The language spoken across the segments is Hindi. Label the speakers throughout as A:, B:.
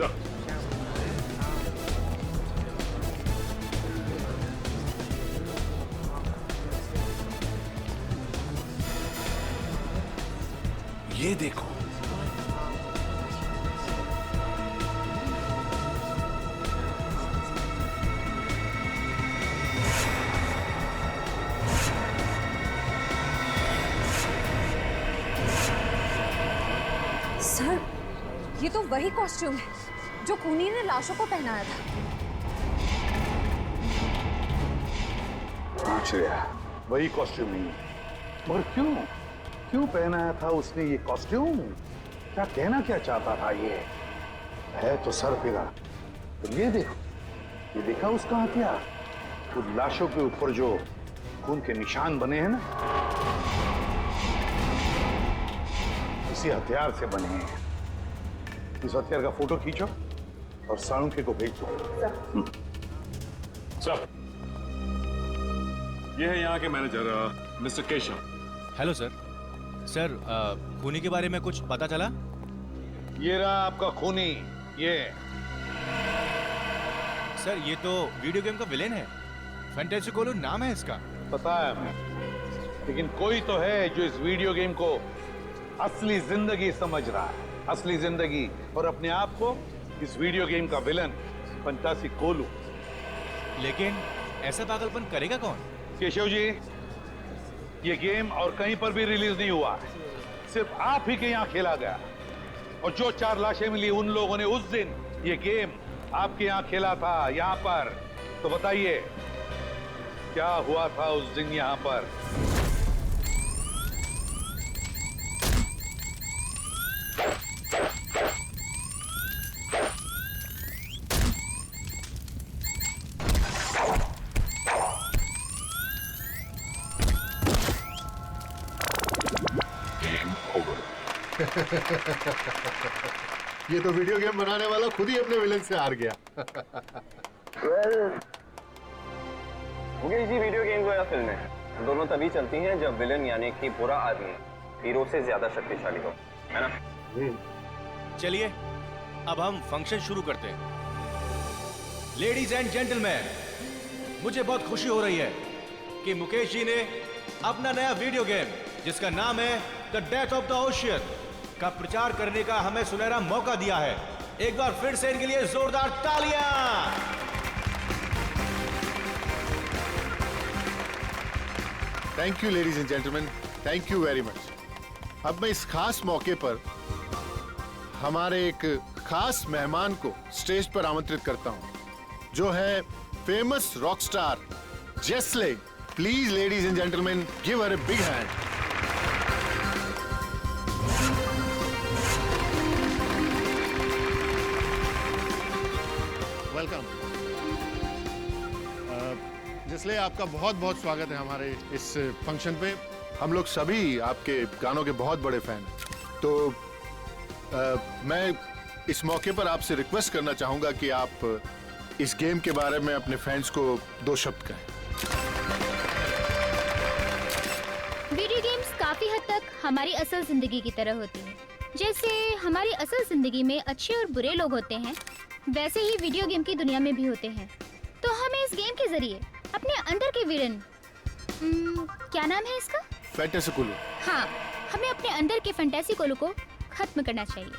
A: सर। ये देखो,
B: सर, ये तो वही कॉस्ट्यूम है जो खूनी ने लाशों को पहनाया था।
C: आश्चर्य, वही कॉस्ट्यूम नहीं है। मगर क्यों पहनाया था उसने ये कॉस्ट्यूम? क्या कहना क्या चाहता था? ये है तो सर फिरा। तो ये देखो, ये देखा उसका हथियार? उन लाशों के ऊपर जो खून के निशान बने हैं ना, इसी हथियार से बने हैं। इस हथियार का फोटो खींचो और साळुंखे को भेजो।
A: सर, ये है यहाँ के manager mister Keshav.
D: Hello sir. Sir, खूनी के बारे में कुछ पता चला?
C: ये रहा आपका खूनी। ये
D: सर, ये तो वीडियो गेम का विलेन है। फैंटेसी कोलू नाम है इसका।
C: पता है हमें, लेकिन कोई तो है जो इस वीडियो गेम को असली जिंदगी समझ रहा है। असली जिंदगी, और अपने आप को इस वीडियो गेम का विलन फंटासी कोलू।
D: लेकिन ऐसा पागलपन करेगा कौन?
C: केशव जी, ये गेम और कहीं पर भी रिलीज नहीं हुआ है, सिर्फ आप ही के यहाँ खेला गया। और जो 4 लाशें मिली, उन लोगों ने उस दिन ये गेम आपके यहाँ खेला था, यहाँ पर। तो बताइए, क्या हुआ था उस दिन यहाँ पर?
E: ये तो वीडियो गेम बनाने वाला खुद ही अपने विलन से हार गया।
F: मुकेश जी, वीडियो गेम या फिल्में दोनों तभी चलती हैं जब विलन यानी कि बुरा आदमी हीरो से ज्यादा शक्तिशाली हो, है ना?
D: चलिए, अब हम फंक्शन शुरू करते हैं। लेडीज एंड जेंटलमैन, मुझे बहुत खुशी हो रही है कि मुकेश जी ने अपना नया वीडियो गेम, जिसका नाम है the death of the ocean, का प्रचार करने का हमें सुनहरा मौका दिया है। एक बार फिर से इनके लिए जोरदार तालियां।
E: Thank you ladies and gentleman, thank you very much. अब मैं इस खास मौके पर हमारे एक खास मेहमान को स्टेज पर आमंत्रित करता हूं, जो है famous rock star Jesley. Please ladies and gentleman, give her a big hand. Welcome. जिसले आपका बहुत बहुत स्वागत है हमारे इस फंक्शन पे। हम लोग सभी आपके गानों के बहुत बड़े फैन हैं। तो मैं इस मौके पर आपसे रिक्वेस्ट करना चाहूंगा कि आप इस गेम के बारे में अपने फैंस को 2 शब्द कहें।
G: वीडियो गेम्स काफी हद तक हमारी असल जिंदगी की तरह होती हैं। जैसे हमारी असल जिंदगी में अच्छे और बुरे लोग होते हैं, वैसे ही वीडियो गेम की दुनिया में भी होते हैं। तो हमें इस गेम के जरिए अपने अंदर के विलन, क्या नाम है इसका?
E: फैंटेसी कोलू।
G: हाँ, हमें अपने अंदर के फैंटेसी कोलू को खत्म करना चाहिए।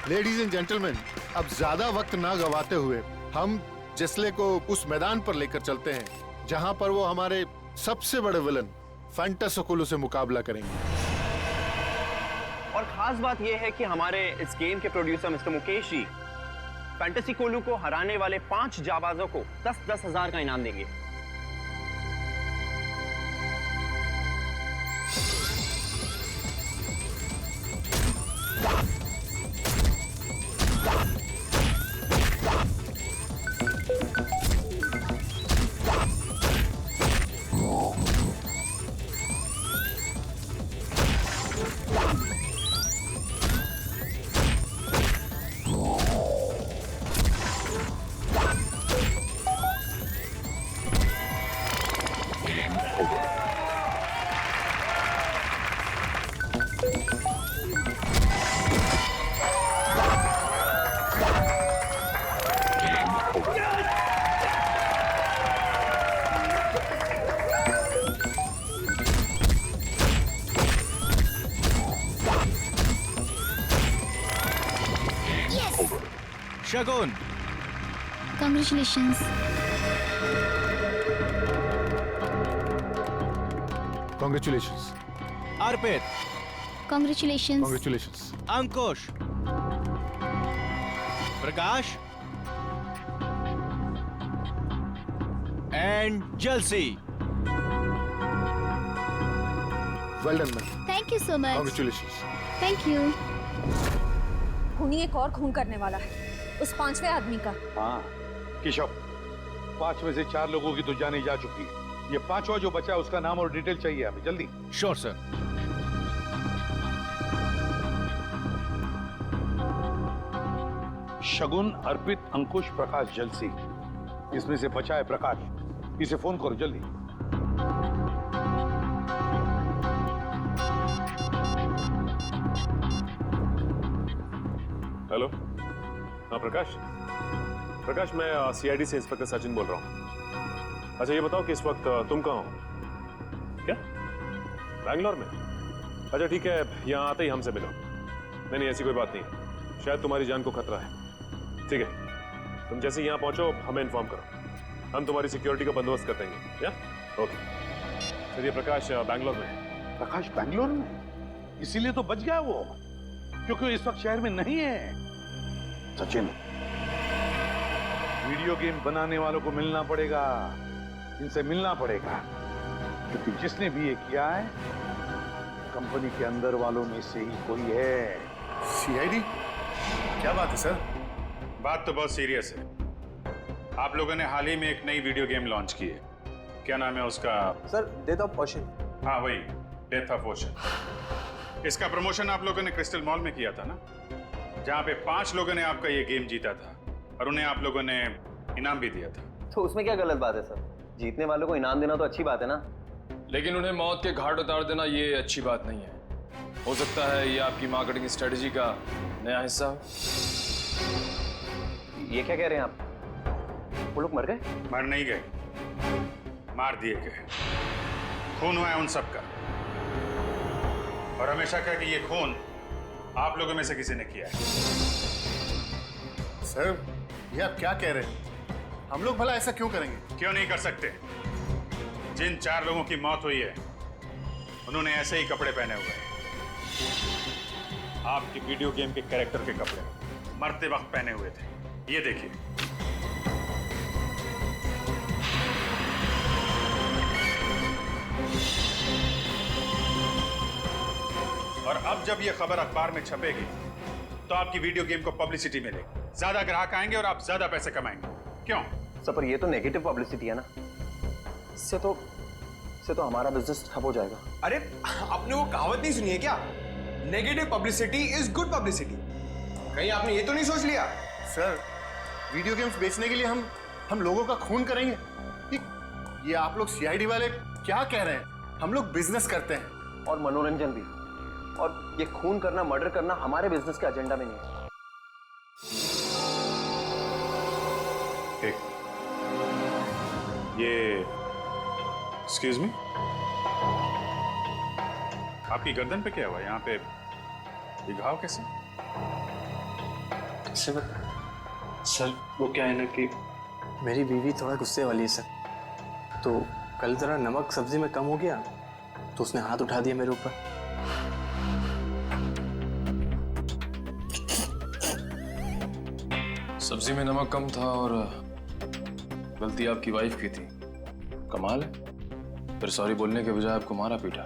E: लेडीज एंड जेंटलमैन, अब ज्यादा वक्त ना गवाते हुए हम जेस्ले को उस मैदान पर लेकर चलते हैं जहां पर वो हमारे सबसे बड़े विलन फैंटेसी कोलू से मुकाबला करेंगे।
F: और खास बात यह है कि हमारे इस गेम के producer mister Mukesh ji fantasy कोलू को हराने वाले 5 जाबाजों को 10-10 हजार का इनाम देंगे।
D: शगुन।
G: Congratulations.
E: Congratulations.
D: Arpit.
G: Congratulations.
E: Congratulations.
D: Ankush. Prakash. And जलसी।
E: Well done, man.
G: Thank you so much.
E: Congratulations.
G: Thank you.
B: खूनी एक और खून करने वाला है, उस 5वें आदमी का।
C: हाँ केशव, 5 में से 4 लोगों की तो जाने जा चुकी है। ये 5वां जो बचा है उसका नाम और डिटेल चाहिए हमें जल्दी।
D: Sure sir.
C: शगुन, अर्पित, अंकुश, प्रकाश, जलसी, इसमें से बचा है प्रकाश। इसे फोन करो जल्दी।
A: हेलो, हाँ प्रकाश। प्रकाश, मैं सीआईडी से इंस्पेक्टर सचिन बोल रहा हूँ। अच्छा ये बताओ कि इस वक्त तुम कहाँ हो? क्या बैंगलोर में? अच्छा ठीक है, यहाँ आते ही हमसे मिलो। नहीं ऐसी कोई बात नहीं, शायद तुम्हारी जान को खतरा है। ठीक है, तुम जैसे यहाँ पहुंचो हमें इन्फॉर्म करो, हम तुम्हारी सिक्योरिटी का बंदोबस्त कर देंगे। या ओके। चलिए प्रकाश बैंगलोर में है।
C: प्रकाश बैंगलोर में? इसीलिए तो बच गया वो, क्योंकि इस वक्त शहर में नहीं है। सचिन, वीडियो गेम बनाने वालों को मिलना पड़ेगा, इनसे मिलना पड़ेगा, क्योंकि जिसने भी ये किया है कंपनी के अंदर वालों में से ही कोई है।
E: CID? क्या बात है सर?
H: बात तो बहुत सीरियस है। आप लोगों ने हाल ही में एक नई वीडियो गेम लॉन्च की है, क्या नाम है उसका?
F: Sir, death of ocean.
H: हाँ वही, डेथ ऑफ ओशन। इसका प्रमोशन आप लोगों ने क्रिस्टल मॉल में किया था ना, जहाँ पे 5 लोगों ने आपका ये गेम जीता था और उन्हें आप लोगों ने इनाम भी दिया था।
F: तो उसमें क्या गलत बात है सर? जीतने वालों को इनाम देना तो अच्छी बात है ना।
I: लेकिन उन्हें मौत के घाट उतार देना ये अच्छी बात नहीं है। हो सकता है ये आपकी मार्केटिंग स्ट्रेटजी का नया हिस्सा हो।
F: ये क्या कह रहे हैं आप? वो लोग मर गए?
H: मर नहीं गए, मार दिए गए। खून हुआ है उन सबका, और हमेशा कहा कि ये खून आप लोगों में से किसी ने किया है।
E: सर, ये आप क्या कह रहे हैं? हम लोग भला ऐसा क्यों करेंगे?
H: क्यों नहीं कर सकते? जिन 4 लोगों की मौत हुई है उन्होंने ऐसे ही कपड़े पहने हुए हैं, आपके वीडियो गेम के कैरेक्टर के कपड़े मरते वक्त पहने हुए थे। ये देखिए। और अब जब ये खबर अखबार में छपेगी तो आपकी वीडियो गेम को पब्लिसिटी मिलेगी, ज्यादा ग्राहक आएंगे और आप ज्यादा पैसे कमाएंगे। क्यों?
F: सर, पर ये तो नेगेटिव पब्लिसिटी है ना, इससे तो हमारा बिजनेस ठप हो जाएगा।
J: अरे आपने वो कहावत नहीं सुनी है क्या? Negative publicity is good publicity. कहीं आपने ये तो नहीं सोच लिया?
E: सर, वीडियो गेम्स बेचने के लिए हम लोगों का खून करेंगे? ये आप लोग CID वाले क्या कह रहे हैं? हम लोग बिजनेस करते हैं
F: और मनोरंजन भी, और ये खून करना, मर्डर करना हमारे बिजनेस के एजेंडा में नहीं है।
H: एक ये एक्सक्यूज मी, आपकी गर्दन पे क्या हुआ? यहाँ पे ये घाव कैसे?
K: सर वो क्या है ना कि मेरी बीवी थोड़ा गुस्से वाली है सर, तो कल जरा नमक सब्जी में कम हो गया तो उसने हाथ उठा दिया मेरे ऊपर।
I: सब्जी में नमक कम था और गलती आपकी वाइफ की थी। कमाल है, फिर सॉरी बोलने के बजाय आपको मारा पीटा।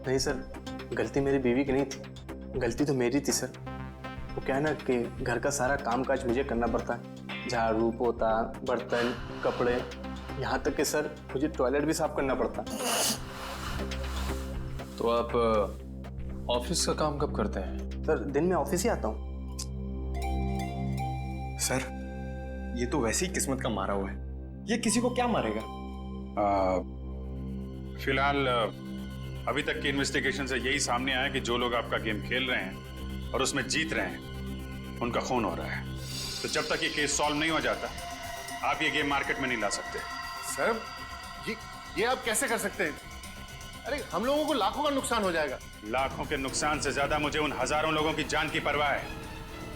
K: नहीं सर, गलती मेरी बीवी की नहीं थी, गलती तो मेरी थी सर। वो क्या है ना कि घर का सारा कामकाज मुझे करना पड़ता है, झाड़ू, पोता, बर्तन, कपड़े, यहाँ तक कि सर मुझे टॉयलेट भी साफ करना पड़ता।
I: तो आप ऑफिस का काम कब करते हैं?
K: सर दिन में ऑफिस ही आता हूँ।
J: सर ये तो वैसे ही किस्मत का मारा हुआ है, ये किसी को क्या मारेगा?
H: फिलहाल अभी तक की इन्वेस्टिगेशन से यही सामने आया कि जो लोग आपका गेम खेल रहे हैं और उसमें जीत रहे हैं उनका खून हो रहा है। तो जब तक ये केस सॉल्व नहीं हो जाता आप ये गेम मार्केट में नहीं ला सकते।
E: सर, ये आप कैसे कर सकते हैं? अरे हम लोगों को लाखों का नुकसान हो जाएगा।
H: लाखों के नुकसान से ज्यादा मुझे उन हजारों लोगों की जान की परवाह है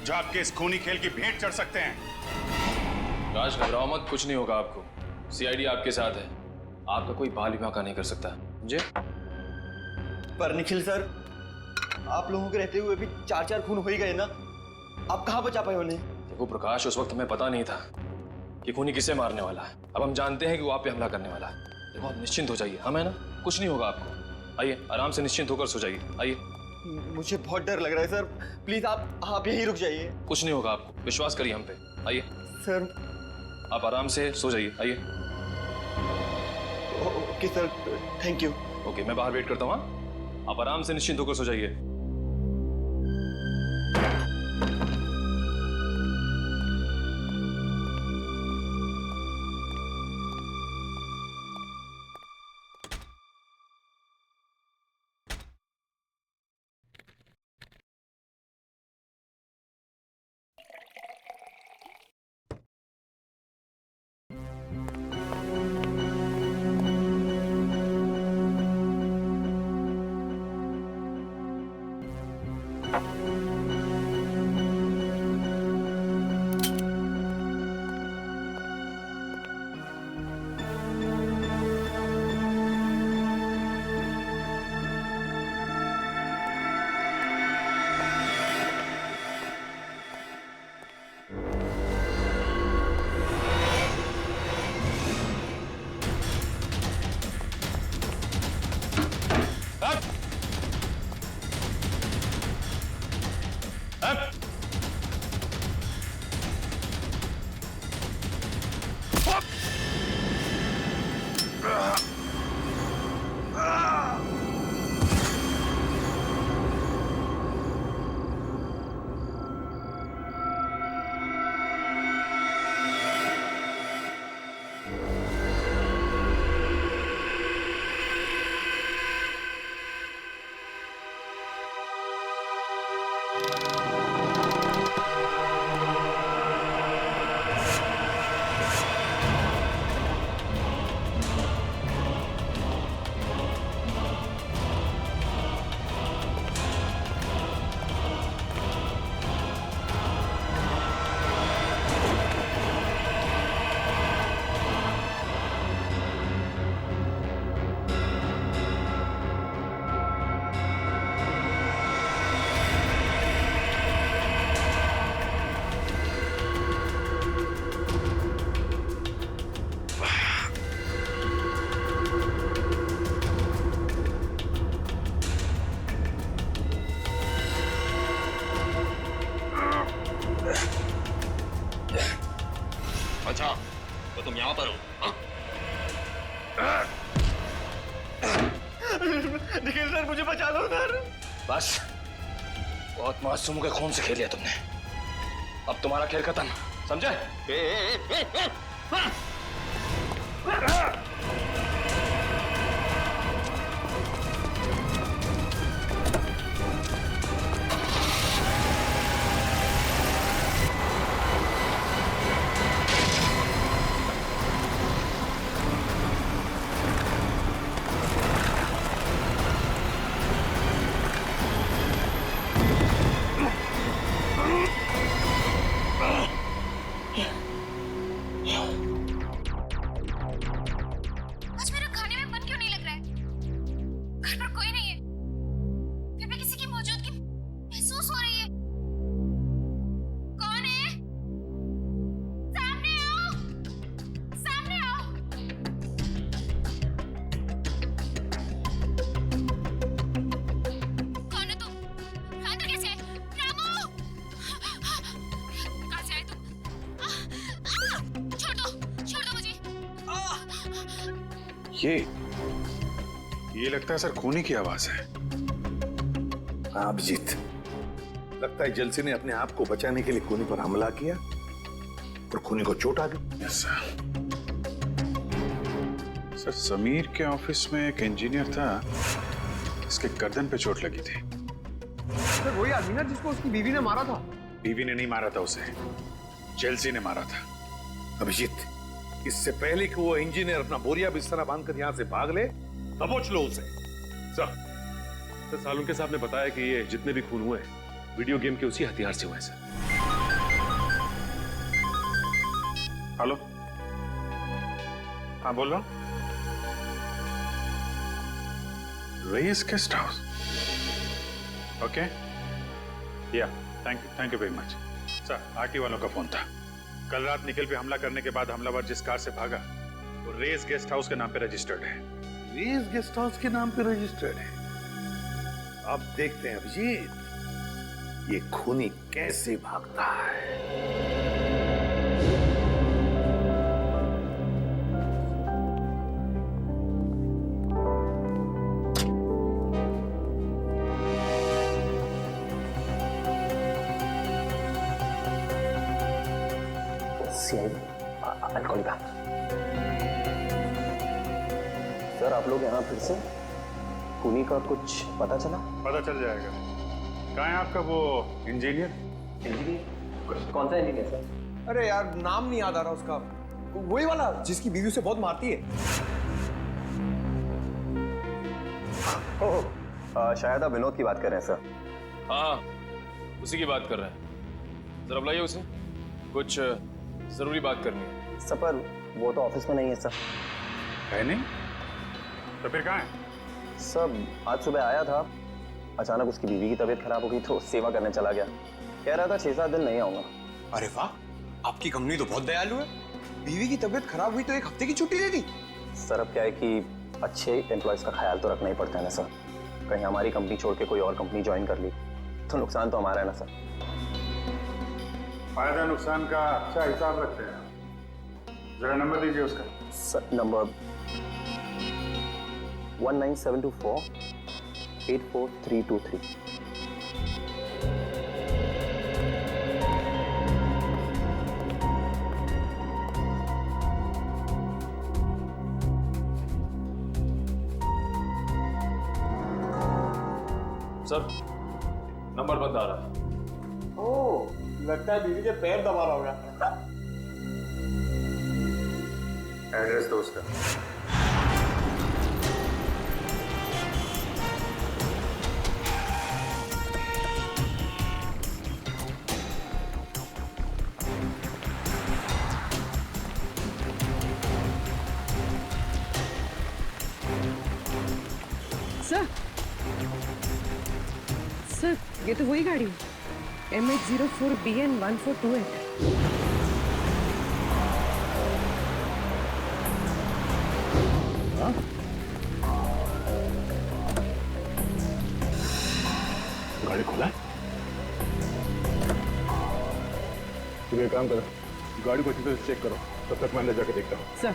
H: जो आपके इस खूनी खेल की भेंट चढ़ सकते हैं।
I: राज घबराओ मत, कुछ नहीं होगा आपको। सीआईडी आपके साथ है, आपका कोई बाल भी बांका नहीं कर सकता। मुझे
K: पर निखिल सर, आप लोगों के रहते हुए भी 4 खून हो ही गए ना, आप कहाँ बचा पाए उन्हें?
I: देखो प्रकाश, उस वक्त हमें पता नहीं था कि खूनी किसे मारने वाला है। अब हम जानते हैं कि वो आप पे हमला करने वाला है। देखो आप निश्चिंत हो जाइए, हम है ना, कुछ नहीं होगा आपको। आइए आराम से निश्चिंत होकर सो जाइए। आइए।
K: मुझे बहुत डर लग रहा है सर, प्लीज आप यहीं रुक जाइए।
I: कुछ नहीं होगा आपको, विश्वास करिए हम पे। आइए
K: सर।
I: आप आराम से सो जाइए। आइए।
K: Okay sir, thank you.
I: Okay, मैं बाहर वेट करता हूँ। हाँ? आप आराम से निश्चिंत होकर सो जाइए।
F: अच्छा, तो तुम यहाँ पर हो?
K: निखिल सर, मुझे बचा लो सर।
I: बस, बहुत मासूम के खून से खेल लिया तुमने। अब तुम्हारा खेल खत्म, समझे?
G: आज मेरा खाने में मन क्यों नहीं लग रहा है? घर पर कोई नहीं है, फिर भी किसी की मौजूदगी महसूस हो रही है। कौन है? सामने आओ, सामने आओ। कौन है तुम? अंदर कैसे आए? रामू! कहाँ से आए तुम? छोड़ दो मुझे।
H: ये लगता है सर खूनी की आवाज है।
C: हाँ अभिजीत, लगता है जेलसी ने अपने आप को बचाने के लिए खूनी पर हमला किया और खूनी को चोट आ गई।
H: यस सर, समीर के ऑफिस में एक इंजीनियर था, इसके गर्दन पे चोट लगी थी।
J: सर वही आदमी ना जिसको उसकी बीवी ने मारा था?
H: बीवी ने नहीं मारा था उसे, जेलसी ने मारा था।
C: अभिजीत, इससे पहले कि वो इंजीनियर अपना बोरिया बिस्तरा बांधकर यहाँ से भाग ले, दबोच लो उसे।
A: सर सालुंके साहब ने बताया कि ये जितने भी खून हुए वीडियो गेम के उसी हथियार से हुए हैं सर।
H: हेलो, हाँ बोल रहा हूँ। रेस गेस्ट हाउस, ओके, या thank you very much. Sir, RT वालों का फोन था। कल रात निखिल पे हमला करने के बाद हमलावर जिस कार से भागा वो रेस गेस्ट हाउस के नाम पे रजिस्टर्ड है।
C: रेस गेस्ट हाउस के नाम पे रजिस्टर्ड है। अब देखते हैं अभिजीत, ये खूनी कैसे भागता है।
K: सर, आप लोग यहाँ फिर से? खूनी का कुछ पता चला?
H: पता चल जाएगा। कहाँ है आपका वो इंजीनियर?
K: कौन सा इंजीनियर सर?
J: अरे यार, नाम नहीं याद आ रहा उसका। वही वाला जिसकी बीवी उसे बहुत मारती है।
K: शायद आप विनोद की बात कर रहे हैं सर।
I: हाँ, उसी की बात कर रहे हैं। जरा बुलाइए उसे, कुछ जरूरी बात करनी है।
K: सर, पर वो तो ऑफिस में नहीं है सर।
H: है नहीं? तो फिर कहाँ है?
K: सब आज सुबह आया था, अचानक उसकी बीवी की तबीयत खराब हो गई तो सेवा करने चला गया। कह रहा था 6-7 दिन नहीं आऊंगा।
J: अरे वाह, आपकी कंपनी तो बहुत दयालु है। बीवी की तबीयत खराब हुई तो 1 हफ्ते की छुट्टी दे दी।
K: सर, अब क्या है कि अच्छे एम्प्लॉयज का ख्याल तो रखना ही पड़ता है ना सर। कहीं हमारी कंपनी छोड़ के कोई और कंपनी ज्वाइन कर ली तो नुकसान तो हमारा है ना सर।
H: फायदा नुकसान का अच्छा हिसाब रखते हैं। जरा नंबर दीजिए उसका।
K: Sir, number 19724-84323।
I: सर, नंबर बंद आ रहा है।
J: ओह, लगता है बीवी के पैर दबा रहा होगा।
H: एड्रेस दो उसका।
L: सर, ये तो वही गाड़ी है, MH04BN1428।
A: गाड़ी खोला है? तुम एक काम करो, गाड़ी को अच्छी तरह से चेक करो, तब तक मैं अंदर जाके देखता हूँ।
L: सर,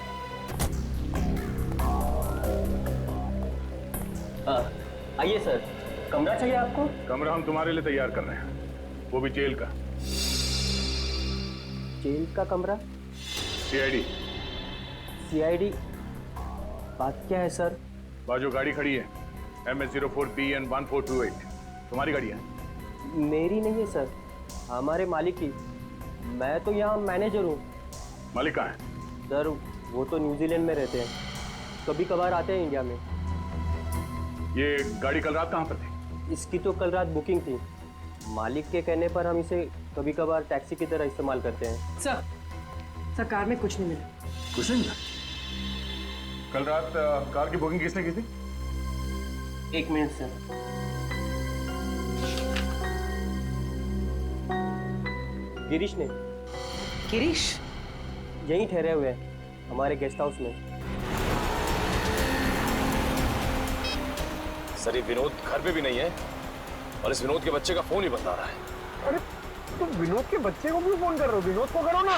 K: आइए सर, कमरा चाहिए आपको?
A: कमरा हम तुम्हारे लिए तैयार कर रहे हैं, वो भी जेल का।
K: जेल का कमरा?
A: CID।
K: CID? बात क्या है सर?
A: बाजू गाड़ी खड़ी है, MH04BN1428, तुम्हारी गाड़ी है?
K: मेरी नहीं है सर, हमारे मालिक की। मैं तो यहाँ मैनेजर हूँ।
A: मालिक कहाँ है?
K: सर, वो तो न्यूजीलैंड में रहते हैं, कभी कभार आते हैं इंडिया में।
A: ये गाड़ी कल रात कहाँ पर थी?
K: इसकी तो कल रात बुकिंग थी। मालिक के कहने पर हम इसे कभी कभार टैक्सी की तरह इस्तेमाल करते हैं।
L: सर कार में कुछ नहीं मिला।
A: कुछ नहीं मिला? कल रात कार की बुकिंग किसने की थी?
K: 1 मिनट सर। गिरीश ने।
L: गिरीश?
K: यहीं ठहरे हुए हैं, हमारे गेस्ट हाउस में।
I: सर, ये विनोद घर पे भी नहीं है और इस विनोद के बच्चे का फोन ही बंद आ रहा है।
J: अरे, तुम विनोद के बच्चे को क्यों फोन कर रहे हो? विनोद को करो ना।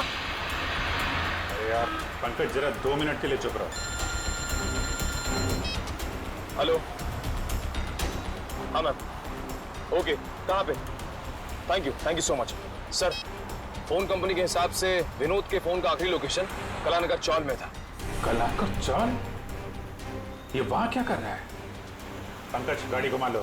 H: अरे यार पंकज, जरा 2 मिनट के लिए चुप रहो।
I: हेलो, हाँ मैम, ओके, कहाँ पे? Thank you so much. Sir, phone company के हिसाब से विनोद के फोन का आखिरी लोकेशन कलानगर चौल में था।
H: कलानगर चौल? ये वहां क्या कर रहा है? पंकज, गाड़ी घुमा लो।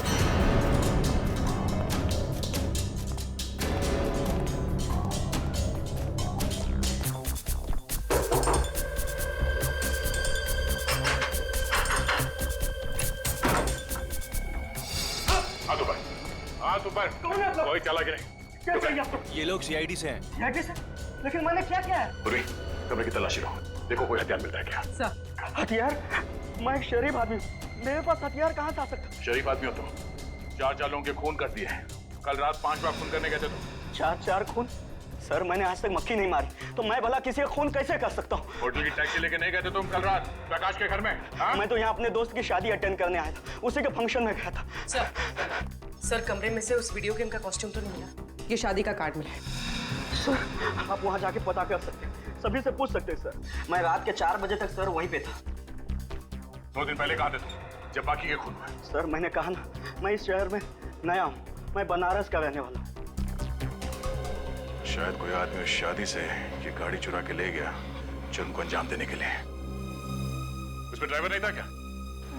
H: हाथ ऊपर। कोई चला कि नहीं?
D: ये लोग CID से हैं।
L: लेकिन मैंने क्या किया है?
A: कमरे की तलाशी लो, देखो कोई हथियार मिलता है क्या।
L: सर
F: हथियार? मैं एक शरीफ आदमी हूँ, मेरे पास हथियार कहाँ से आ सकता?
A: शरीफ आदमी हो तुम, 4 लोगों के खून कर दिए हैं। कल रात 5 बार खून करने गए थे तुम।
F: 4 खून? सर मैंने आज तक मक्खी नहीं मारी, तो मैं भला किसी का खून कैसे कर सकता हूँ?
A: होटल की टैक्सी लेके नहीं गए थे तुम कल रात प्रकाश के घर में? हाँ?
F: मैं तो यहाँ अपने दोस्त की शादी अटेंड करने आया था, उसी के फंक्शन में गया था।
L: सर कमरे में से उस वीडियो गेम का कॉस्ट्यूम तो नहीं मिला, ये शादी का कार्ड मिला है।
F: सर आप वहाँ जाके पता कर सकते हैं, सभी से पूछ सकते हैं सर। मैं रात के 4 बजे तक सर वहीं पे था।
A: 2 दिन पहले कहाँ थे तुम जब बाकी के खून हुए?
F: सर मैंने कहा ना, मैं इस शहर में नया हूँ, मैं बनारस का रहने वाला हूँ।
A: शायद कोई आदमी उस शादी से ये गाड़ी चुरा के ले गया जुर्म को अंजाम देने के लिए। उसमें ड्राइवर नहीं था क्या?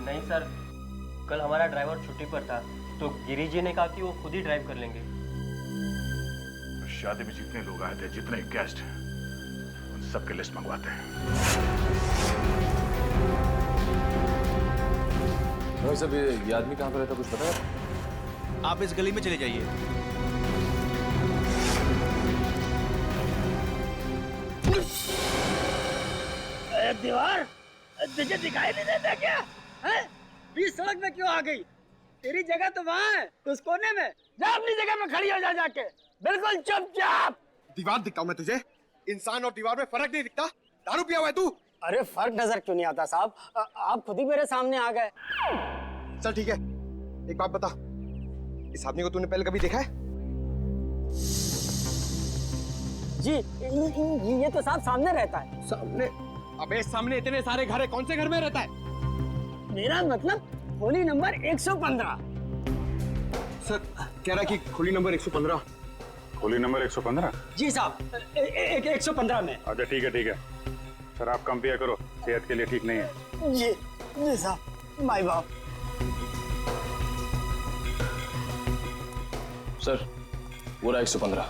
M: नहीं सर, कल हमारा ड्राइवर छुट्टी पर था, तो गिरी जी ने कहा कि वो खुद ही ड्राइव कर लेंगे।
A: उस शादी में जितने लोग आए थे, जितने गेस्ट, उन सबके लिस्ट मंगवाते हैं।
I: भाई साहब ये आदमी कहाँ पर रहता कुछ पता है?
D: आप इस गली में चले जाइए।
N: दीवार तुझे दिखाई नहीं देता क्या? हैं? बीच सड़क में क्यों आ गई? तेरी जगह तो वहाँ है, उस कोने में। जा अपनी जगह में खड़ी हो जा जाके, बिल्कुल चुपचाप।
J: दीवार दिखता हूँ मैं तुझे? इंसान और दीवार में फर्क नहीं दिखता? दारू पिया हुआ है तू?
N: अरे फर्क नजर क्यों नहीं आता साहब? आप खुद ही मेरे सामने आ गए।
J: चल ठीक है, एक बात बता, इस आदमी को तूने पहले कभी देखा है?
N: जी ये तो साहब सामने रहता है।
J: सामने? अबे सामने इतने सारे घर है, कौन से घर में रहता है?
N: मेरा मतलब होली नंबर 115।
J: सर कह रहा कि खोली नंबर 115।
A: खोली नंबर 115?
N: जी साहब 115 में।
A: अच्छा ठीक है। शराब कम पिया करो, सेहत के लिए ठीक नहीं है।
N: जी साहब, माय बाप।
I: सर वो रहा 115।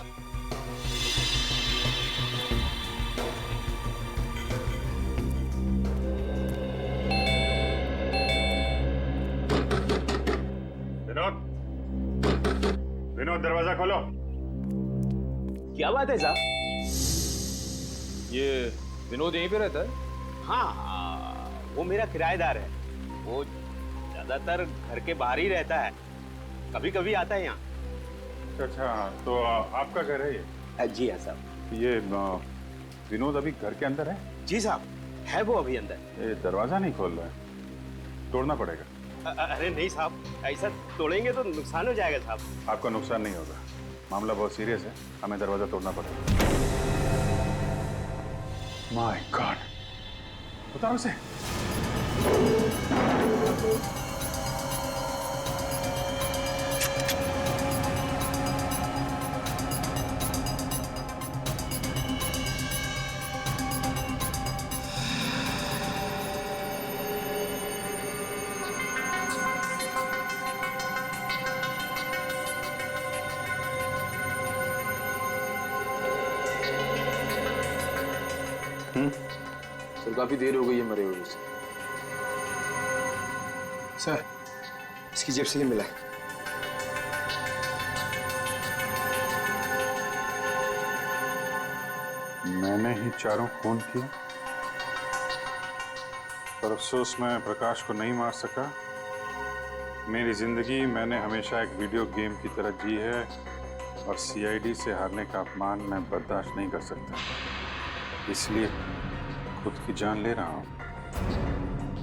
A: विनोद दरवाजा खोलो।
I: क्या बात है साहब? ये विनोद यहीं पे रहता है?
F: हाँ, वो मेरा किराएदार है। वो ज्यादातर घर के बाहर ही रहता है, कभी कभी आता है यहाँ।
A: अच्छा तो आपका घर है ये?
F: जी हाँ साहब।
A: ये विनोद अभी घर के अंदर है?
F: जी साहब, है वो अभी अंदर।
A: ये दरवाजा नहीं खोल रहा है, तोड़ना पड़ेगा।
F: अरे नहीं साहब, ऐसा तोड़ेंगे तो नुकसान हो जाएगा साहब।
A: आपका नुकसान नहीं होगा, मामला बहुत सीरियस है, हमें दरवाजा तोड़ना पड़ेगा। माय गॉड, उतारो उसे।
I: सर काफी देर हो गई है मरे हुए से।
J: सर इसकी जेब से ये मिला है।
A: मैंने ही 4 खून किए, पर अफसोस मैं प्रकाश को नहीं मार सका। मेरी जिंदगी मैंने हमेशा एक वीडियो गेम की तरह जी है, और सीआईडी से हारने का अपमान मैं बर्दाश्त नहीं कर सकता, इसलिए खुद की जान ले रहा हूं।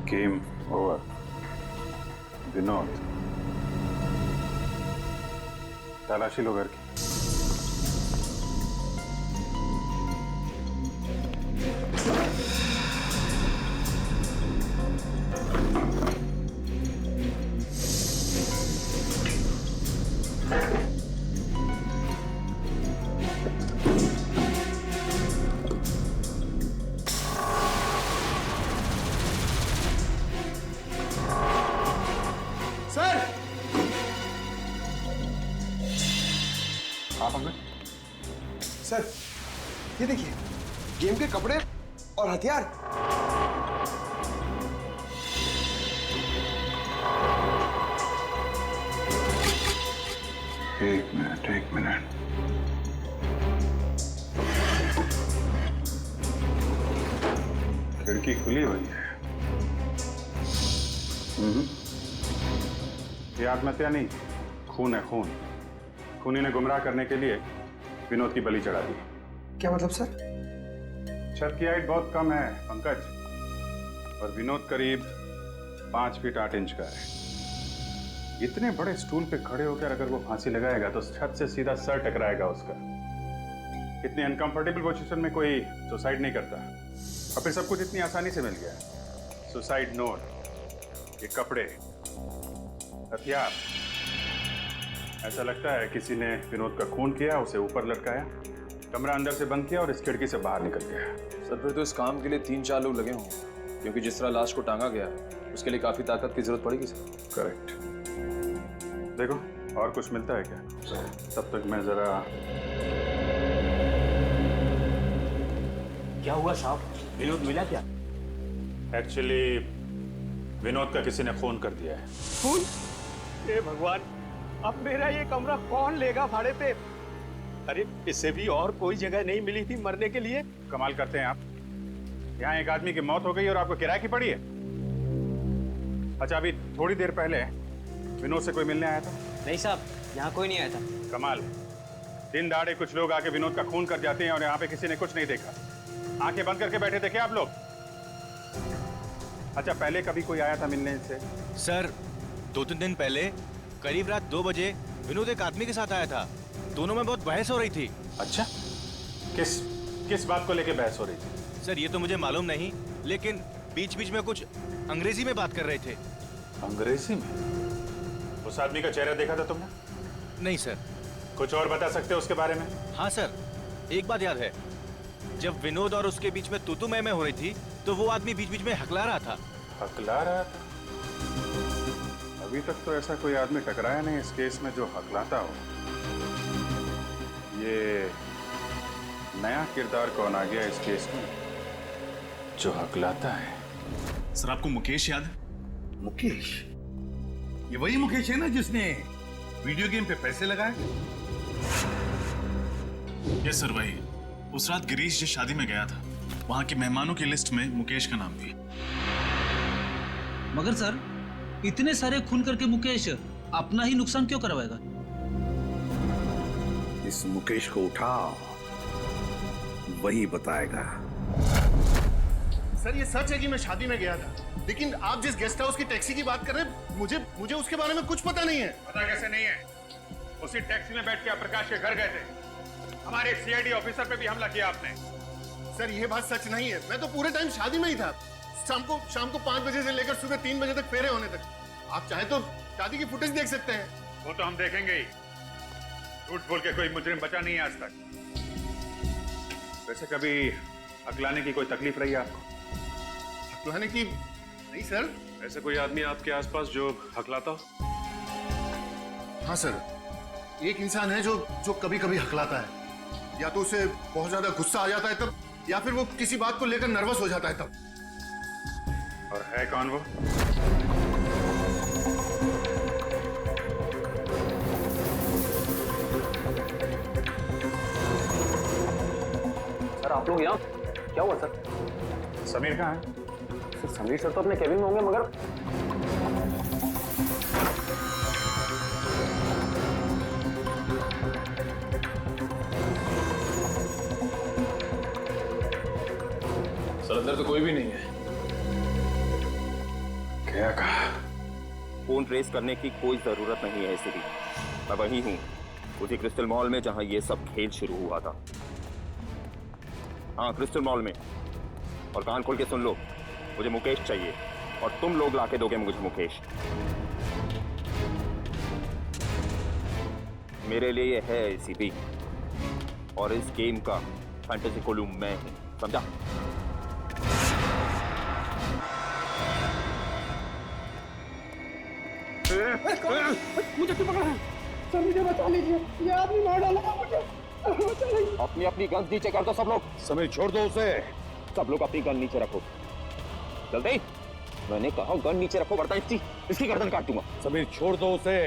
A: Game over. विनोद, तलाशी लो घर की।
J: सर ये देखिए, गेम के कपड़े और हथियार।
A: एक मिनट।
H: खिड़की खुली हुई है। ये आत्महत्या नहीं, खून है खून। खूनी ने गुमराह करने के लिए विनोद की बलि चढ़ा दी।
J: क्या मतलब सर?
H: छत की हाइट बहुत कम है पंकज, और विनोद करीब 5 फीट 8 इंच का है। इतने बड़े स्टूल पे खड़े होकर अगर वो फांसी लगाएगा तो छत से सीधा सर टकराएगा उसका। इतनी अनकंफर्टेबल पोजीशन में कोई सुसाइड नहीं करता, और फिर सब कुछ इतनी आसानी से मिल गया। सुसाइड नोट, ये कपड़े, हथियार। ऐसा लगता है किसी ने विनोद का खून किया, उसे ऊपर लटकाया, कमरा अंदर से बंद किया और इस खिड़की से बाहर निकल गया।
I: सर फिर तो इस काम के लिए 3-4 लोग लगे होंगे, क्योंकि जिस तरह लाश को टांगा गया है उसके लिए काफी ताकत की जरूरत पड़ेगी सर।
H: करेक्ट। देखो और कुछ मिलता है क्या? तब तक मैं जरा।
M: क्या हुआ साहब, विनोद मिला क्या?
H: एक्चुअली विनोद का किसी ने खून कर दिया है।
N: खून? हे भगवान, अब मेरा ये कमरा कौन लेगा भाड़े पे? अरे इससे भी और कोई जगह नहीं मिली थी मरने के लिए?
H: कमाल करते हैं आप, यहाँ एक आदमी की मौत हो गई और आपको किराए की पड़ी है। अच्छा अभी थोड़ी देर पहले विनोद से कोई मिलने आया था?
M: नहीं साहब, यहाँ कोई नहीं आया था।
H: कमाल, दिन दहाड़े कुछ लोग आके विनोद का खून कर जाते हैं और यहाँ पे किसी ने कुछ नहीं देखा। आंखें बंद करके बैठे थे क्या आप लोग? अच्छा पहले कभी कोई आया था मिलने से?
D: सर 2-3 दिन पहले करीब रात 2 बजे विनोद एक आदमी के साथ आया था। दोनों में बहुत बहस हो रही थी।
H: अच्छा किस बात को लेके बहस हो रही थी?
D: सर ये तो मुझे मालूम नहीं, लेकिन बीच बीच में कुछ अंग्रेजी में बात कर रहे थे।
H: अंग्रेजी में? उस आदमी का चेहरा देखा था तुमने?
D: नहीं सर।
H: कुछ और बता सकते हो उसके बारे में?
D: हाँ सर, एक बात याद है, जब विनोद और उसके बीच में तू मैं हो रही थी तो वो आदमी बीच बीच में हकला रहा था।
H: हकला रहा था? अभी तक तो ऐसा कोई आदमी टकराया नहीं इस केस में जो हकलाता हो। ये नया किरदार कौन आ गया इस केस में जो हकलाता है?
O: सर आपको मुकेश याद है?
C: मुकेश? ये वही मुकेश है ना जिसने वीडियो गेम पे पैसे लगाए?
O: यस सर वही। उस रात गिरीश जिस शादी में गया था वहां के मेहमानों की लिस्ट में मुकेश का नाम भी।
P: मगर सर इतने सारे खून करके मुकेश अपना ही नुकसान क्यों करवाएगा?
C: इस मुकेश को उठाओ, वही बताएगा।
E: सर ये सच है कि मैं शादी में गया था, लेकिन आप जिस गेस्ट हाउस की टैक्सी की बात कर रहे हैं मुझे उसके बारे में कुछ पता नहीं है।
H: पता कैसे नहीं है? उसी टैक्सी में बैठ के आप प्रकाश के घर गए थे। हमारे सीआईडी ऑफिसर पे भी हमला किया आपने।
E: सर ये बात सच नहीं है, मैं तो पूरे टाइम शादी में ही था। शाम को 5 बजे से लेकर सुबह 3 बजे तक फेरे होने तक। आप चाहे तो शादी की फुटेज देख सकते हैं।
H: वो तो हम देखेंगे ही। झूठ बोल के कोई मुजरिम बचा नहीं है आज तक। वैसे कभी हकलाने की कोई तकलीफ रही है आपको?
E: हकलाने की? नहीं सर।
A: ऐसे कोई आदमी आपके आसपास जो हकलाता हो?
E: हाँ सर, एक इंसान है जो कभी कभी हकलाता है। या तो उसे बहुत ज्यादा गुस्सा आ जाता है तब, या फिर वो किसी बात को लेकर नर्वस हो जाता है तब।
H: और है कौन वो?
F: सर आप लोग यहाँ? क्या हुआ सर?
H: समीर कहाँ है?
F: सर समीर सर तो अपने केबिन में होंगे, मगर
I: सर अंदर तो कोई भी नहीं है।
H: क्या कहा?
F: फोन ट्रेस करने की कोई जरूरत नहीं है इसीलिए मैं वही हूँ, उसी क्रिस्टल मॉल में जहाँ ये सब खेल शुरू हुआ था। हाँ क्रिस्टल मॉल में। और कान खोल के सुन लो, मुझे मुकेश चाहिए और तुम लोग लाके दोगे मुझे मुकेश। मेरे लिए ये है एसीपी और इस गेम का फैंटेसी कोलू मैं हूं, समझा?
N: मुझे क्यों पकड़ा है? सर मुझे बचा लीजिए, ये आदमी मार डालेगा मुझे।
F: अपनी अपनी गन नीचे कर दो सब लोग।
C: समीर छोड़ दो उसे।
F: सब लोग अपनी गन नीचे रखो जल्दी। मैंने कहा गन नीचे रखो, वरना इसकी गर्दन काट दूंगा।
C: समीर छोड़ दो उसे,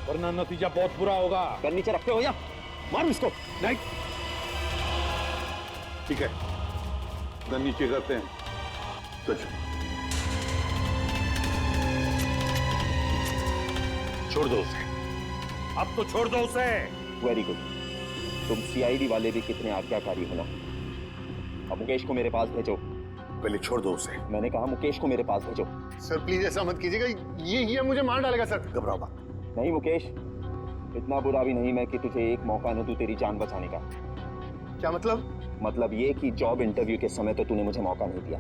C: वरना नतीजा बहुत बुरा होगा।
F: गन नीचे रखते हो या मारो इसको?
C: नहीं ठीक है, गन नीचे करते हैं। कुछ
I: छोड़ दो उसे, अब तो छोड़ दो उसे।
F: वेरी गुड, तुम सीआईडी वाले भी कितने आज्ञाकारी हो ना। अब मुकेश को मेरे पास भेजो।
C: पहले छोड़ दो उसे।
F: मैंने कहा मुकेश को मेरे पास भेजो।
E: सर प्लीज ऐसा मत कीजिएगा, ये मुझे मार डालेगा सर।
C: घबराओ मत।
F: नहीं मुकेश, इतना बुरा भी नहीं मैं कि तुझे एक मौका न दूं तेरी जान बचाने का।
E: क्या मतलब?
F: मतलब ये कि जॉब इंटरव्यू के समय तो तूने मुझे मौका नहीं दिया,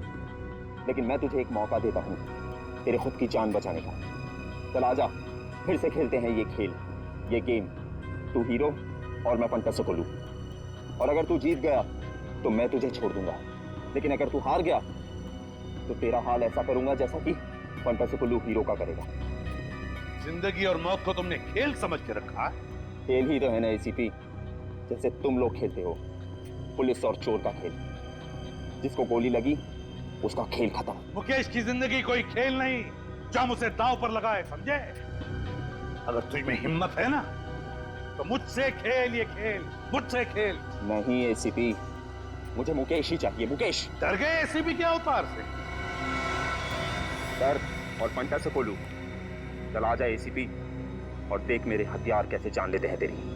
F: लेकिन मैं तुझे एक मौका देता हूँ तेरे खुद की जान बचाने का। चल आजा, फिर से खेलते हैं ये खेल, ये गेम। तू हीरो और मैं फंटास्टिकुलू। और अगर तू जीत गया तो मैं तुझे छोड़ दूंगा, लेकिन अगर तू हार गया तो तेरा हाल ऐसा करूंगा जैसा कि फंटास्टिकुलू हीरो का करेगा।
C: जिंदगी और मौत को तुमने खेल समझ के रखा है।
F: खेल ही तो है ना एसीपी, जैसे तुम लोग खेलते हो, पुलिस और चोर का खेल। जिसको गोली लगी उसका खेल खत्म।
C: मुकेश की जिंदगी कोई खेल नहीं जो हम उसे दांव पर लगाए, समझे? अगर तुझ में हिम्मत है ना तो मुझसे खेल ये खेल, मुझसे खेल।
F: नहीं एसीपी, मुझे मुकेश ही चाहिए, मुकेश।
C: डर गए एसीपी के अवतार से?
F: सर और फंटास्टिकुलू, चल आ जा एसीपी और देख मेरे हथियार कैसे जान लेते हैं तेरी।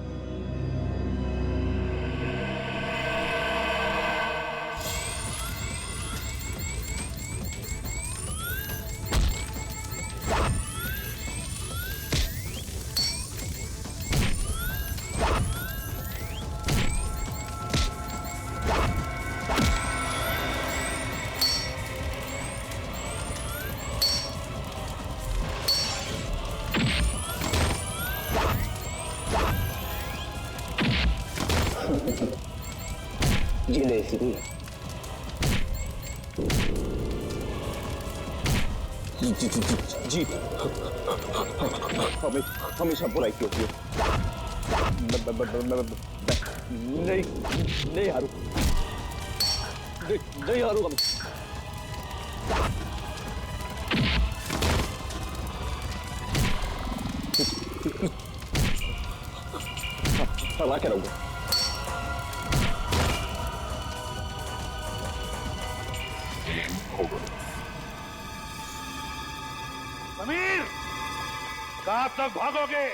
F: जी ले एसीपी। जी हमेशा बुराई की होती है। नहीं हारू, नहीं हारूंगा मैं। हरा के रहूंगा।
C: समीर, कहां तक भागोगे?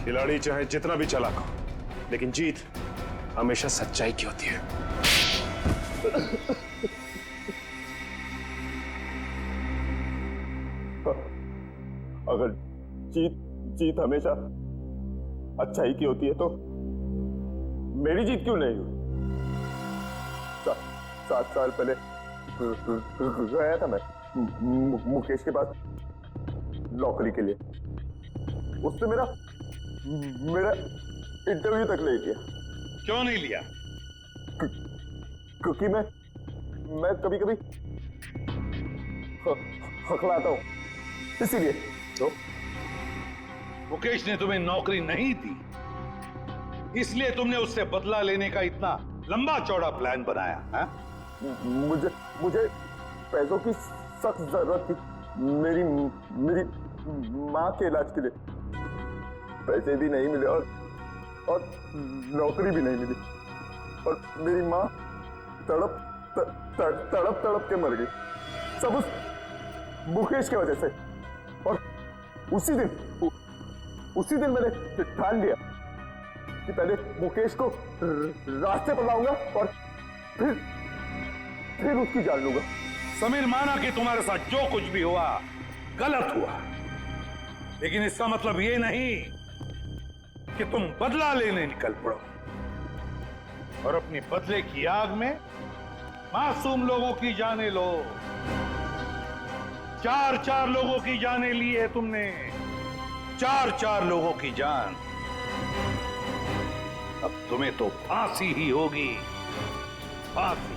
A: खिलाड़ी चाहे जितना भी चालाक हो, लेकिन जीत हमेशा सच्चाई की होती है।
F: अगर जीत हमेशा अच्छाई की होती है तो मेरी जीत क्यों नहीं हुई? 7 साल पहले गया था मैं मुकेश के पास नौकरी के लिए। उसने मेरा इंटरव्यू तक नहीं लिया।
C: क्यों नहीं लिया?
F: क्योंकि मैं कभी कभी हकलाता हूं, इसीलिए। तो
C: मुकेश ने तुम्हें नौकरी नहीं दी, इसलिए तुमने उससे बदला लेने का इतना लंबा चौड़ा प्लान बनाया है?
F: मुझे पैसों की सख्त जरूरत थी। मेरी माँ के इलाज के लिए पैसे भी नहीं मिले और नौकरी भी नहीं मिली, और मेरी माँ तड़प के मर गई, सब उस मुकेश की वजह से। और उसी दिन मैंने ठान लिया कि पहले मुकेश को रास्ते पर लाऊंगा और फिर उसकी जान लूंगा।
C: समीर, माना कि तुम्हारे साथ जो कुछ भी हुआ गलत हुआ, लेकिन इसका मतलब ये नहीं कि तुम बदला लेने निकल पड़ो और अपनी बदले की आग में मासूम लोगों की जानें लो। 4 लोगों की जानें ली है तुमने, 4 लोगों की जान। अब तुम्हें तो फांसी ही होगी, फांसी।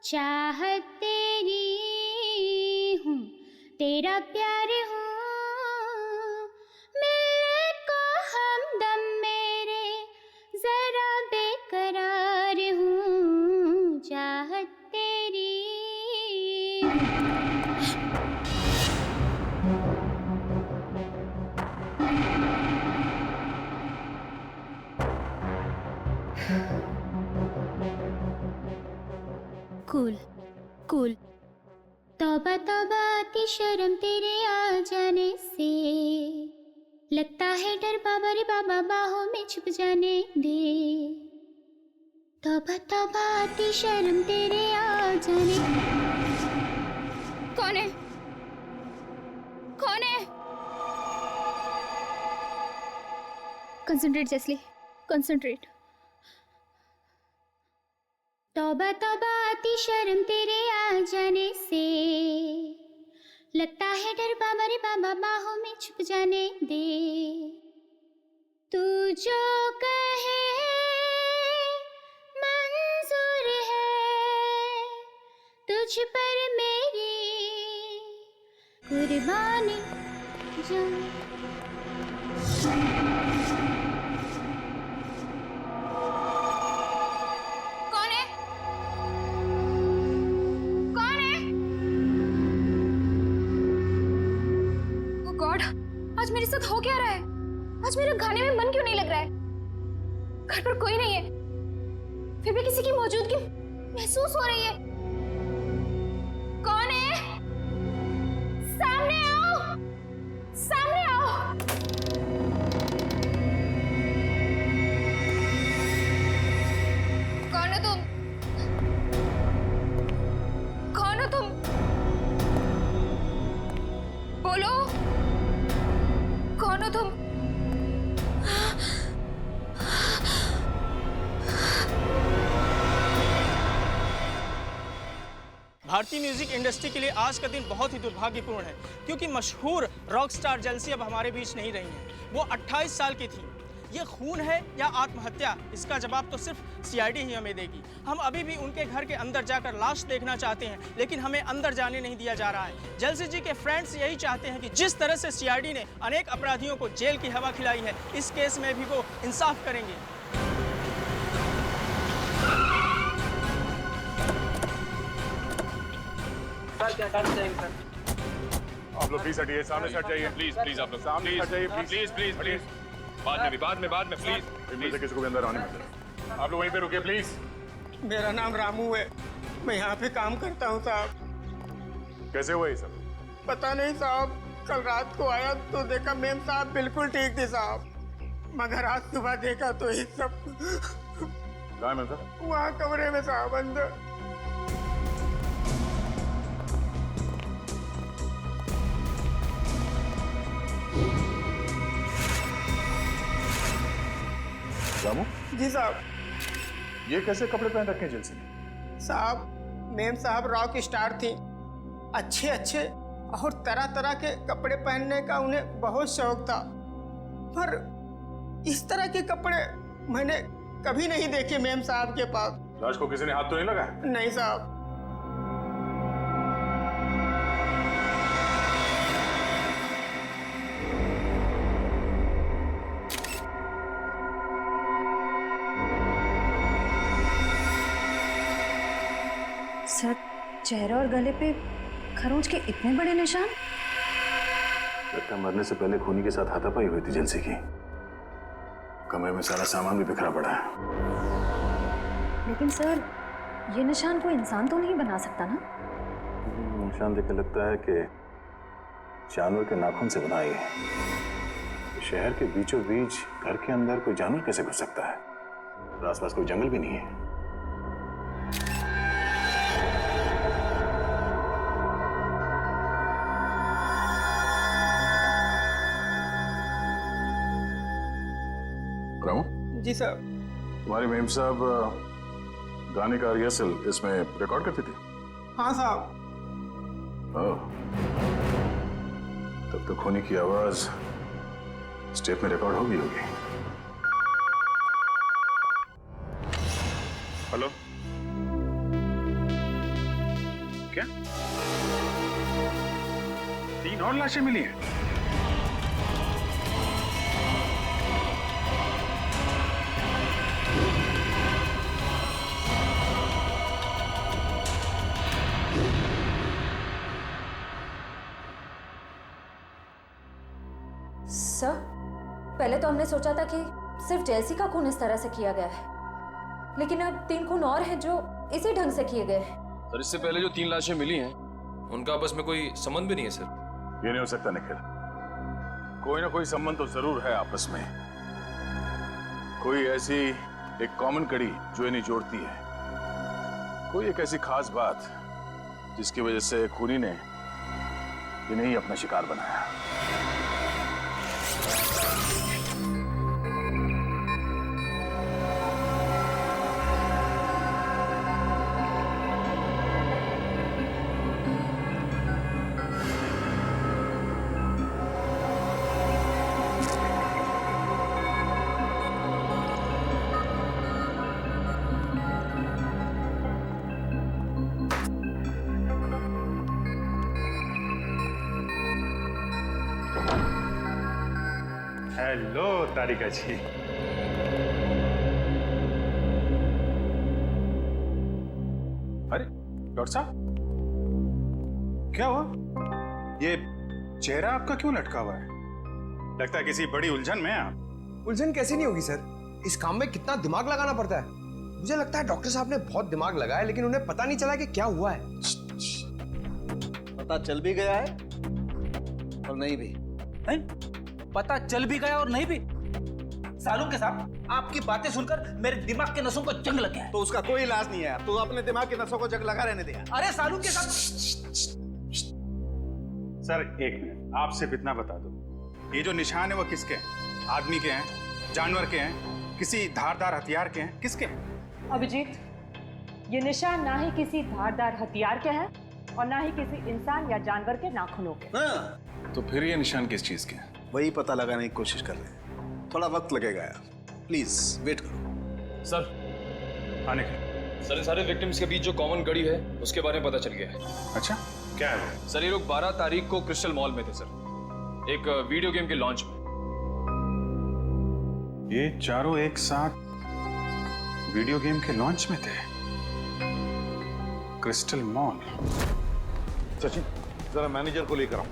G: चाहत तेरी हूँ, तेरा प्यार हूँ, मिलने को हमदम मेरे जरा बेकरार हूँ, चाहत तेरी कूल कूल। तौबा तौबा आती शर्म तेरे आ जाने से, लगता है डर बाबा रे बाबा बाहों में छुप जाने दे। तौबा तौबा आती शर्म तेरे आ जाने। कौन है? कौन है? Concentrate Jesley, concentrate. तौबा तौबा आती शर्म तेरे आ जाने से, लगता है डर बाबा रे बाबा बाहों में छुप जाने दे। तू जो कहे मंजूर है, तुझ पर मेरी कुर्बानी जान।
B: आज मेरे साथ हो क्या रहा है? आज मेरा गाने में मन क्यों नहीं लग रहा है? घर पर कोई नहीं है, फिर भी किसी की मौजूदगी महसूस हो रही है। कौन है? सामने आओ, सामने आओ। कौन हो तुम? कौन हो तुम? बोलो, कौन हो तुम?
Q: भारतीय म्यूजिक इंडस्ट्री के लिए आज का दिन बहुत ही दुर्भाग्यपूर्ण है, क्योंकि मशहूर रॉक स्टार जेल्सी अब हमारे बीच नहीं रही हैं। वो 28 साल की थी। ये खून है या आत्महत्या, इसका जवाब तो सिर्फ सीआईडी ही हमें देगी। हम अभी भी उनके घर के अंदर जाकर लाश देखना चाहते हैं, लेकिन हमें अंदर जाने नहीं दिया जा रहा है। जेल्सी जी के फ्रेंड्स यही चाहते हैं कि जिस तरह से सीआईडी ने अनेक अपराधियों को जेल की हवा खिलाई है, इस केस में भी वो इंसाफ करेंगे।
M: सर क्या करते हैं सर?
A: आप लोग प्लीज हटिए, सामने से हट जाइए।
I: प्लीज प्लीज आप लोग
A: सामने हट जाइए,
I: प्लीज प्लीज प्लीज। बाद में प्लीज।
A: इनमें से किसी को भी अंदर आने मत देना। आप लोग वहीं पे रुकिए प्लीज।
N: मेरा नाम रामू है, मैं यहाँ पे काम करता हूँ साहब।
A: कैसे हुआ ये सब?
N: पता नहीं साहब, कल रात को आया तो देखा मेम साहब बिल्कुल ठीक थे साहब, मगर आज सुबह देखा तो ये सब।
A: कहाँ है मेम साहब?
N: वहाँ कमरे में साहब अंदर।
A: रामू?
N: जी साहब।
A: ये कैसे कपड़े पहन रखे हैं जेल्सी ने?
N: साहब मेम साहब रॉक स्टार थी, अच्छे अच्छे और तरह तरह के कपड़े पहनने का उन्हें बहुत शौक था, पर इस तरह के कपड़े मैंने कभी नहीं देखे मेम साहब के पास।
A: लाश को किसी ने हाथ तो नहीं लगाया?
N: नहीं साहब।
B: सर, चेहरा और गले पे खरोंच के इतने बड़े निशान।
O: लगता मरने से पहले खूनी के साथ हाथापाई हुई थी जेल्सी की। कमरे में सारा सामान भी बिखरा पड़ा है।
B: लेकिन सर, ये निशान कोई इंसान तो नहीं बना सकता ना?
O: निशान देख लगता है कि जानवर के नाखून से बना है। शहर के बीचों बीच घर के अंदर कोई जानवर कैसे घुस सकता है? और आसपास कोई जंगल भी नहीं है।
N: जी साहब।
A: तुम्हारी मेम साहब गाने का रिहर्सल इसमें रिकॉर्ड करती थी?
N: हाँ साहब।
A: तब तो खूनी की आवाज स्टेप में रिकॉर्ड होगी।
H: हेलो क्या? 3 और लाशें मिली हैं?
B: सर, पहले तो हमने सोचा था कि सिर्फ जैसी का खून इस तरह से किया गया है, लेकिन अब 3 खून और हैं जो इसी ढंग से किए गए हैं।
I: सर, इससे पहले जो 3 लाशें मिली हैं उनका आपस में कोई संबंध भी नहीं है सर।
O: ये नहीं हो सकता निखिल, कोई ना कोई संबंध तो जरूर है आपस में। कोई ऐसी एक कॉमन कड़ी जो इन्हें जोड़ती है, कोई एक ऐसी खास बात जिसकी वजह से खूनी ने इन्हें ही अपना शिकार बनाया।
H: हेलो तारिका जी। अरे डॉक्टर साहब, क्या हुआ? ये चेहरा आपका क्यों लटका हुआ है? लगता है किसी बड़ी उलझन में हैं आप।
J: उलझन कैसी नहीं होगी सर, इस काम में कितना दिमाग लगाना पड़ता है। मुझे लगता है डॉक्टर साहब ने बहुत दिमाग लगाया, लेकिन उन्हें पता नहीं चला कि क्या हुआ है।
C: पता चल भी गया है और नहीं भी।
P: नहीं? पता चल भी गया और नहीं भी? सालून के साहब, आपकी बातें सुनकर मेरे दिमाग के नसों को जंग लग गया है।
C: तो उसका कोई इलाज नहीं है, तो अपने दिमाग के नसों को जंग लगा रहने दिया।
P: अरे सालून के साहब,
H: सर एक मिनट, आप सिर्फ इतना बता दो, ये जो निशान है वो किसके हैं? आदमी के हैं, जानवर के हैं, किसी धारदार हथियार के हैं, किसके हैं?
L: अभिजीत, ये निशान ना ही किसी धारदार हथियार के हैं और ना ही किसी इंसान या जानवर के नाखूनों के।
C: हाँ।
O: तो फिर ये निशान किस चीज के हैं?
C: वही पता लगाने की कोशिश कर रहे हैं, थोड़ा वक्त लगेगा यार, प्लीज वेट करो।
H: सर आने के
I: सर, सारे विक्टिम्स के बीच जो कॉमन कड़ी है उसके बारे में पता चल गया है।
H: अच्छा, क्या है वो?
I: सर, ये लोग 12 तारीख को क्रिस्टल मॉल में थे सर, एक वीडियो गेम के लॉन्च में।
H: ये चारों एक साथ वीडियो गेम के लॉन्च में थे, क्रिस्टल मॉल।
C: सचिन, जरा मैनेजर को लेकर आओ।